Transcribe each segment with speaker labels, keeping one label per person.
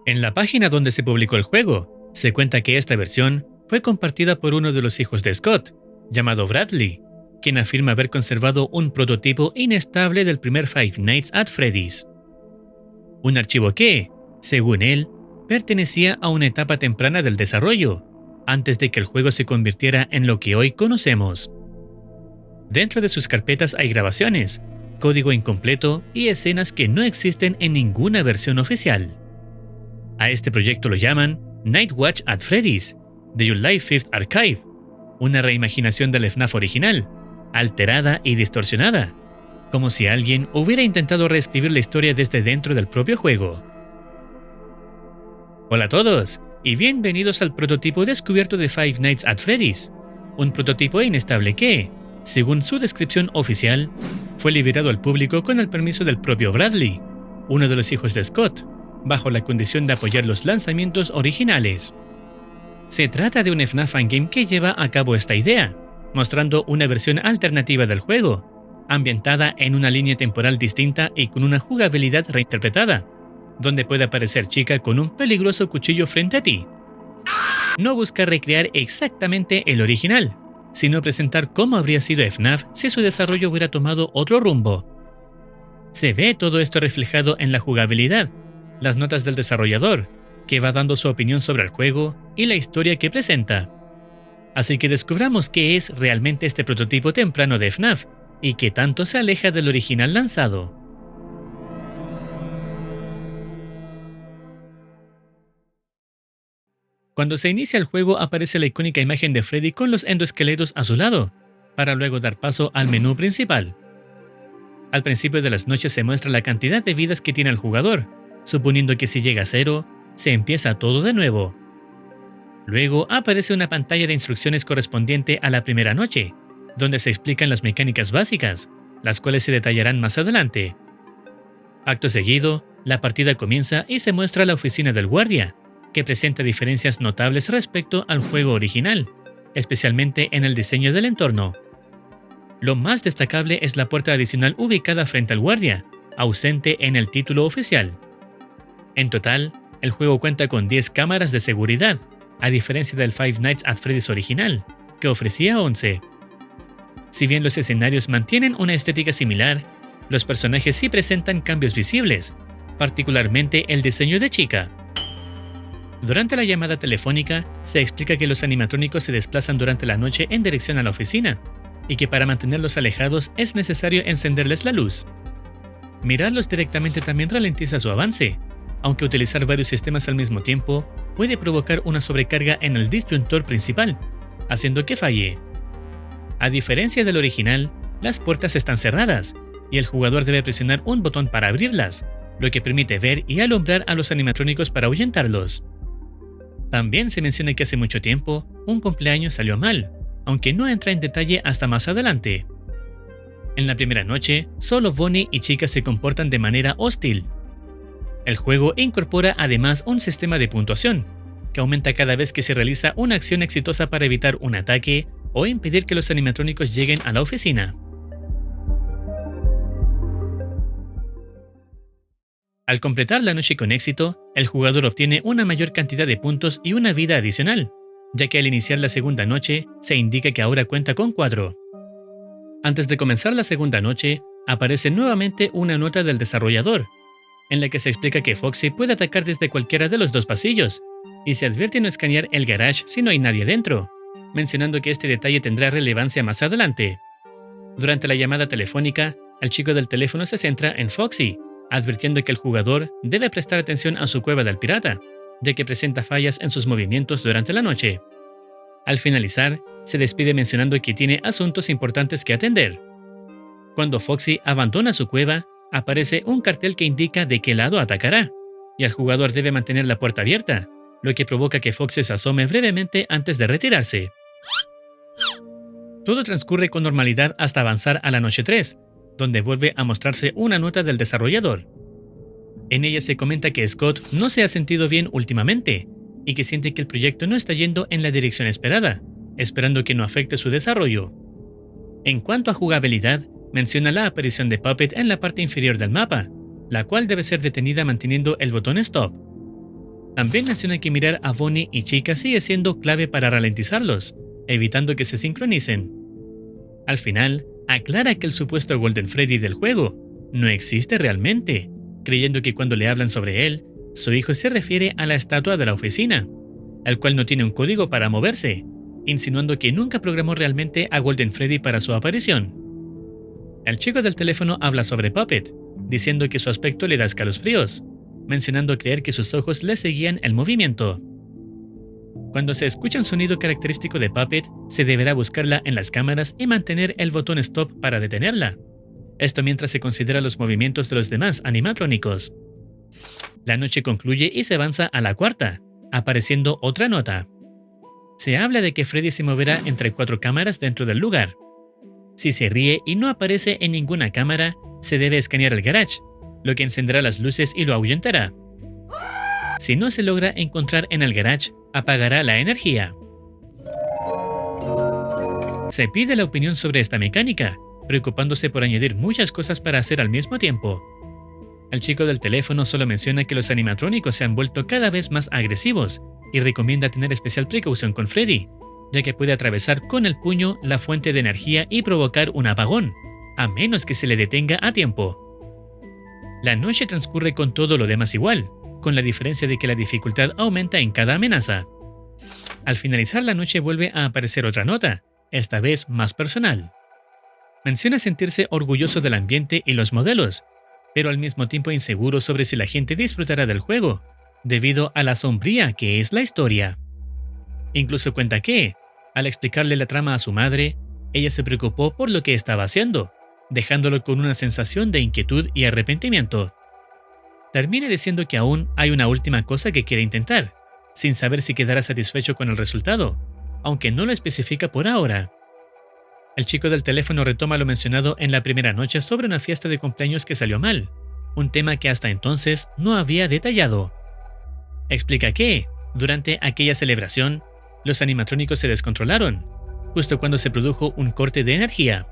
Speaker 1: En la página donde se publicó el juego, se cuenta que esta versión fue compartida por uno de los hijos de Scott, llamado Bradley, quien afirma haber conservado un prototipo inestable del primer Five Nights at Freddy's. Un archivo que, según él, pertenecía a una etapa temprana del desarrollo, antes de que el juego se convirtiera en lo que hoy conocemos. Dentro de sus carpetas hay grabaciones, código incompleto y escenas que no existen en ninguna versión oficial. A este proyecto lo llaman Night Watch at Freddy's, The July 5th Archive, una reimaginación del FNAF original, alterada y distorsionada, como si alguien hubiera intentado reescribir la historia desde dentro del propio juego. Hola a todos, y bienvenidos al prototipo descubierto de Five Nights at Freddy's, un prototipo inestable que, según su descripción oficial, fue liberado al público con el permiso del propio Bradley, uno de los hijos de Scott, bajo la condición de apoyar los lanzamientos originales. Se trata de un FNAF fangame que lleva a cabo esta idea, mostrando una versión alternativa del juego, ambientada en una línea temporal distinta y con una jugabilidad reinterpretada, donde puede aparecer Chica con un peligroso cuchillo frente a ti. No busca recrear exactamente el original, sino presentar cómo habría sido FNAF si su desarrollo hubiera tomado otro rumbo. Se ve todo esto reflejado en la jugabilidad, las notas del desarrollador, que va dando su opinión sobre el juego y la historia que presenta. Así que descubramos qué es realmente este prototipo temprano de FNAF y qué tanto se aleja del original lanzado. Cuando se inicia el juego aparece la icónica imagen de Freddy con los endoesqueletos a su lado, para luego dar paso al menú principal. Al principio de las noches se muestra la cantidad de vidas que tiene el jugador, suponiendo que si llega a 0, se empieza todo de nuevo. Luego aparece una pantalla de instrucciones correspondiente a la primera noche, donde se explican las mecánicas básicas, las cuales se detallarán más adelante. Acto seguido, la partida comienza y se muestra la oficina del guardia, que presenta diferencias notables respecto al juego original, especialmente en el diseño del entorno. Lo más destacable es la puerta adicional ubicada frente al guardia, ausente en el título oficial. En total, el juego cuenta con 10 cámaras de seguridad, a diferencia del Five Nights at Freddy's original, que ofrecía 11. Si bien los escenarios mantienen una estética similar, los personajes sí presentan cambios visibles, particularmente el diseño de Chica. Durante la llamada telefónica, se explica que los animatrónicos se desplazan durante la noche en dirección a la oficina, y que para mantenerlos alejados es necesario encenderles la luz. Mirarlos directamente también ralentiza su avance, aunque utilizar varios sistemas al mismo tiempo puede provocar una sobrecarga en el disyuntor principal, haciendo que falle. A diferencia del original, las puertas están cerradas, y el jugador debe presionar un botón para abrirlas, lo que permite ver y alumbrar a los animatrónicos para ahuyentarlos. También se menciona que hace mucho tiempo, un cumpleaños salió mal, aunque no entra en detalle hasta más adelante. En la primera noche, solo Bonnie y Chica se comportan de manera hostil. El juego incorpora además un sistema de puntuación, que aumenta cada vez que se realiza una acción exitosa para evitar un ataque o impedir que los animatrónicos lleguen a la oficina. Al completar la noche con éxito, el jugador obtiene una mayor cantidad de puntos y una vida adicional, ya que al iniciar la segunda noche se indica que ahora cuenta con 4. Antes de comenzar la segunda noche, aparece nuevamente una nota del desarrollador, en la que se explica que Foxy puede atacar desde cualquiera de los 2 pasillos, y se advierte no escanear el garage si no hay nadie dentro, mencionando que este detalle tendrá relevancia más adelante. Durante la llamada telefónica, el chico del teléfono se centra en Foxy, advirtiendo que el jugador debe prestar atención a su cueva del pirata, ya que presenta fallas en sus movimientos durante la noche. Al finalizar, se despide mencionando que tiene asuntos importantes que atender. Cuando Foxy abandona su cueva, aparece un cartel que indica de qué lado atacará, y el jugador debe mantener la puerta abierta, lo que provoca que Foxy se asome brevemente antes de retirarse. Todo transcurre con normalidad hasta avanzar a la noche 3, donde vuelve a mostrarse una nota del desarrollador. En ella se comenta que Scott no se ha sentido bien últimamente, y que siente que el proyecto no está yendo en la dirección esperada, esperando que no afecte su desarrollo. En cuanto a jugabilidad, menciona la aparición de Puppet en la parte inferior del mapa, la cual debe ser detenida manteniendo el botón Stop, También menciona que mirar a Bonnie y Chica sigue siendo clave para ralentizarlos, evitando que se sincronicen. Al final, aclara que el supuesto Golden Freddy del juego no existe realmente, creyendo que cuando le hablan sobre él, su hijo se refiere a la estatua de la oficina, al cual no tiene un código para moverse, insinuando que nunca programó realmente a Golden Freddy para su aparición. El chico del teléfono habla sobre Puppet, diciendo que su aspecto le da escalofríos, mencionando creer que sus ojos le seguían el movimiento. Cuando se escucha un sonido característico de Puppet, se deberá buscarla en las cámaras y mantener el botón Stop para detenerla. Esto mientras se considera los movimientos de los demás animatrónicos. La noche concluye y se avanza a la cuarta, apareciendo otra nota. Se habla de que Freddy se moverá entre 4 cámaras dentro del lugar. Si se ríe y no aparece en ninguna cámara, se debe escanear el garage, lo que encenderá las luces y lo ahuyentará. Si no se logra encontrar en el garage, apagará la energía. Se pide la opinión sobre esta mecánica, preocupándose por añadir muchas cosas para hacer al mismo tiempo. El chico del teléfono solo menciona que los animatrónicos se han vuelto cada vez más agresivos y recomienda tener especial precaución con Freddy, ya que puede atravesar con el puño la fuente de energía y provocar un apagón, a menos que se le detenga a tiempo. La noche transcurre con todo lo demás igual, con la diferencia de que la dificultad aumenta en cada amenaza. Al finalizar la noche vuelve a aparecer otra nota, esta vez más personal. Menciona sentirse orgulloso del ambiente y los modelos, pero al mismo tiempo inseguro sobre si la gente disfrutará del juego, debido a la sombría que es la historia. Incluso cuenta que, al explicarle la trama a su madre, ella se preocupó por lo que estaba haciendo, dejándolo con una sensación de inquietud y arrepentimiento. Termina diciendo que aún hay una última cosa que quiere intentar, sin saber si quedará satisfecho con el resultado, aunque no lo especifica por ahora. El chico del teléfono retoma lo mencionado en la primera noche sobre una fiesta de cumpleaños que salió mal, un tema que hasta entonces no había detallado. Explica que, durante aquella celebración, los animatrónicos se descontrolaron, justo cuando se produjo un corte de energía.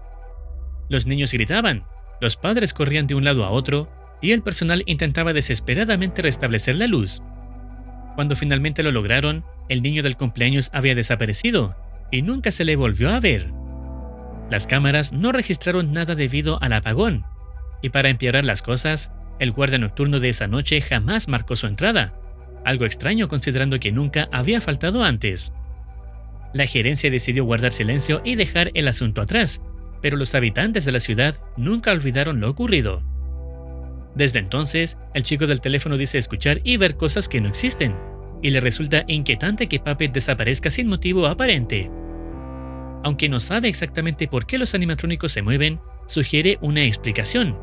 Speaker 1: Los niños gritaban, los padres corrían de un lado a otro y el personal intentaba desesperadamente restablecer la luz. Cuando finalmente lo lograron, el niño del cumpleaños había desaparecido y nunca se le volvió a ver. Las cámaras no registraron nada debido al apagón, y para empeorar las cosas, el guardia nocturno de esa noche jamás marcó su entrada, algo extraño considerando que nunca había faltado antes. La gerencia decidió guardar silencio y dejar el asunto atrás, pero los habitantes de la ciudad nunca olvidaron lo ocurrido. Desde entonces, el chico del teléfono dice escuchar y ver cosas que no existen, y le resulta inquietante que Puppet desaparezca sin motivo aparente. Aunque no sabe exactamente por qué los animatrónicos se mueven, sugiere una explicación.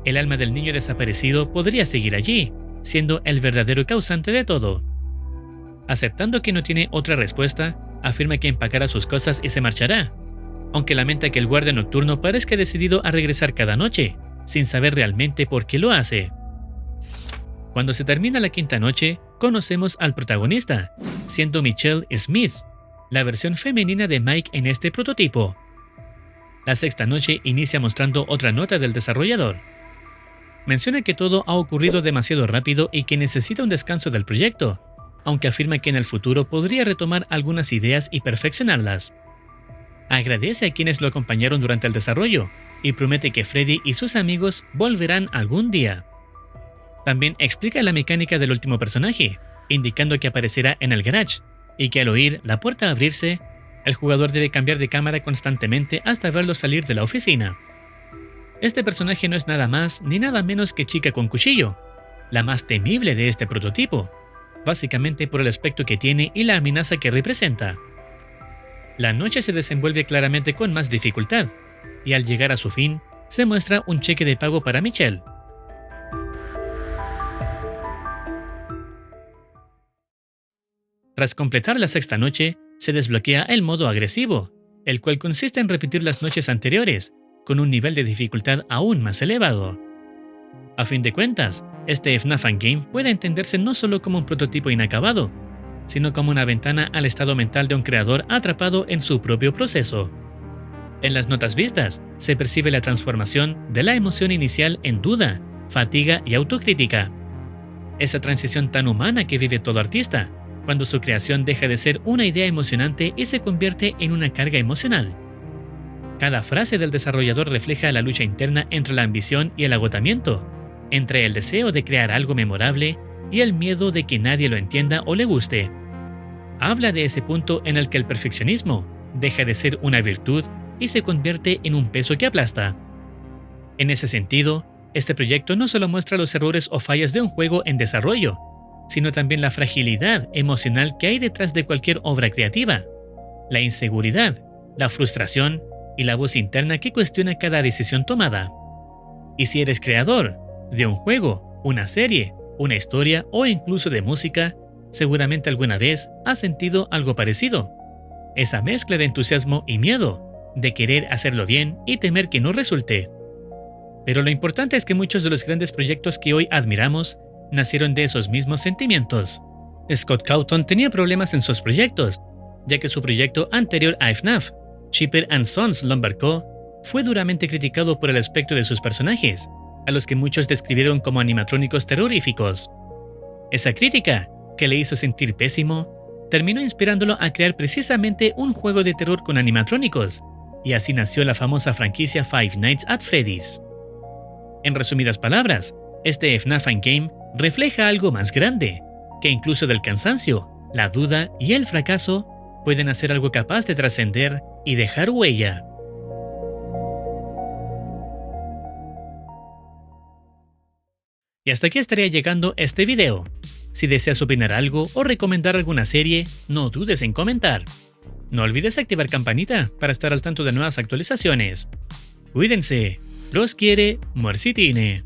Speaker 1: El alma del niño desaparecido podría seguir allí, siendo el verdadero causante de todo. Aceptando que no tiene otra respuesta, afirma que empacará sus cosas y se marchará, aunque lamenta que el guardia nocturno parezca decidido a regresar cada noche, sin saber realmente por qué lo hace. Cuando se termina la quinta noche, conocemos al protagonista, siendo Michelle Smith, la versión femenina de Mike en este prototipo. La sexta noche inicia mostrando otra nota del desarrollador. Menciona que todo ha ocurrido demasiado rápido y que necesita un descanso del proyecto, aunque afirma que en el futuro podría retomar algunas ideas y perfeccionarlas. Agradece a quienes lo acompañaron durante el desarrollo y promete que Freddy y sus amigos volverán algún día. También explica la mecánica del último personaje, indicando que aparecerá en el garage, y que al oír la puerta abrirse, el jugador debe cambiar de cámara constantemente hasta verlo salir de la oficina. Este personaje no es nada más ni nada menos que Chica con Cuchillo, la más temible de este prototipo, básicamente por el aspecto que tiene y la amenaza que representa. La noche se desenvuelve claramente con más dificultad, y al llegar a su fin, se muestra un cheque de pago para Michelle. Tras completar la sexta noche, se desbloquea el modo agresivo, el cual consiste en repetir las noches anteriores, con un nivel de dificultad aún más elevado. A fin de cuentas, este FNAF Game puede entenderse no solo como un prototipo inacabado, sino como una ventana al estado mental de un creador atrapado en su propio proceso. En las notas vistas, se percibe la transformación de la emoción inicial en duda, fatiga y autocrítica. Esa transición tan humana que vive todo artista, cuando su creación deja de ser una idea emocionante y se convierte en una carga emocional. Cada frase del desarrollador refleja la lucha interna entre la ambición y el agotamiento, entre el deseo de crear algo memorable y el miedo de que nadie lo entienda o le guste. Habla de ese punto en el que el perfeccionismo deja de ser una virtud y se convierte en un peso que aplasta. En ese sentido, este proyecto no solo muestra los errores o fallas de un juego en desarrollo, sino también la fragilidad emocional que hay detrás de cualquier obra creativa, la inseguridad, la frustración y la voz interna que cuestiona cada decisión tomada. Y si eres creador de un juego, una serie, una historia o incluso de música, seguramente alguna vez has sentido algo parecido. Esa mezcla de entusiasmo y miedo, de querer hacerlo bien y temer que no resulte. Pero lo importante es que muchos de los grandes proyectos que hoy admiramos nacieron de esos mismos sentimientos. Scott Cawthon tenía problemas en sus proyectos, ya que su proyecto anterior a FNAF, Chipper & Sons Lumber Co., fue duramente criticado por el aspecto de sus personajes, a los que muchos describieron como animatrónicos terroríficos. Esa crítica, que le hizo sentir pésimo, terminó inspirándolo a crear precisamente un juego de terror con animatrónicos, y así nació la famosa franquicia Five Nights at Freddy's. En resumidas palabras, este FNAF Game refleja algo más grande, que incluso del cansancio, la duda y el fracaso pueden hacer algo capaz de trascender y dejar huella. Y hasta aquí estaría llegando este video. Si deseas opinar algo o recomendar alguna serie, no dudes en comentar. No olvides activar campanita para estar al tanto de nuevas actualizaciones. Cuídense, los quiere Muercitine.